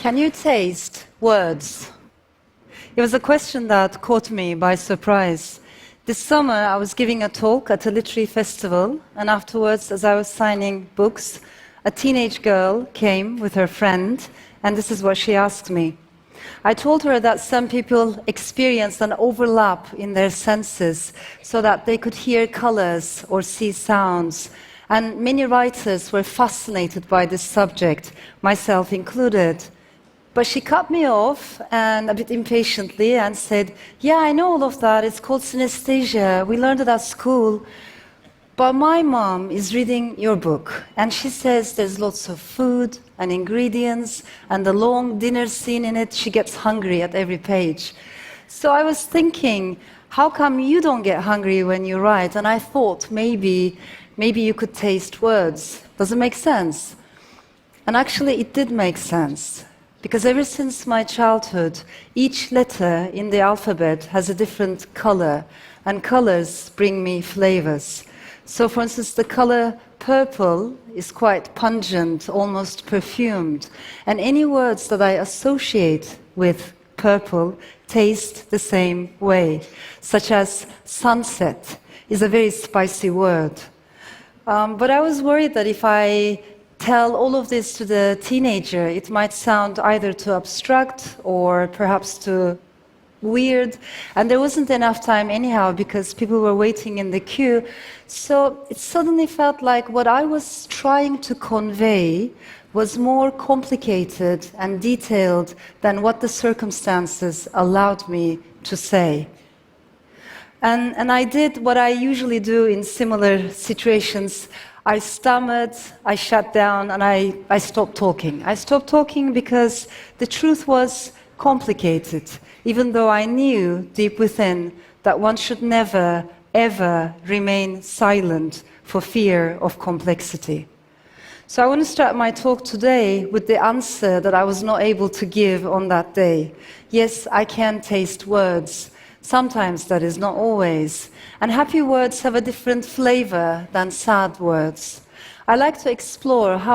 Can you taste words? It was a question that caught me by surprise. This summer, I was giving a talk at a literary festival, and afterwards, as I was signing books, a teenage girl came with her friend, and this is what she asked me. I told her that some people experienced an overlap in their senses so that they could hear colors or see sounds, and many writers were fascinated by this subject, myself included. But she cut me off, and a bit impatiently, and said, "Yeah, I know all of that. It's called synesthesia. We learned it at school. But my mom is reading your book, and she says there's lots of food and ingredients, and the long dinner scene in it, she gets hungry at every page." So I was thinking, how come you don't get hungry when you write? And I thought maybe you could taste words. Does it make sense? And actually, it did make sense. Because ever since my childhood, each letter in the alphabet has a different color, and colors bring me flavors. So, for instance, the color purple is quite pungent, almost perfumed, and any words that I associate with purple taste the same way, such as sunset is a very spicy word. But I was worried that if I tell all of this to the teenager, it might sound either too abstract or perhaps too weird, and there wasn't enough time anyhow because people were waiting in the queue. So it suddenly felt like what I was trying to convey was more complicated and detailed than what the circumstances allowed me to say. And I did what I usually do in similar situations. I stammered, I shut down, and I stopped talking. I stopped talking because the truth was complicated, even though I knew deep within that one should never, ever remain silent for fear of complexity. So I want to start my talk today with the answer that I was not able to give on that day. Yes, I can taste words. Sometimes that is, not always. And happy words have a different flavor than sad words. I like to explore how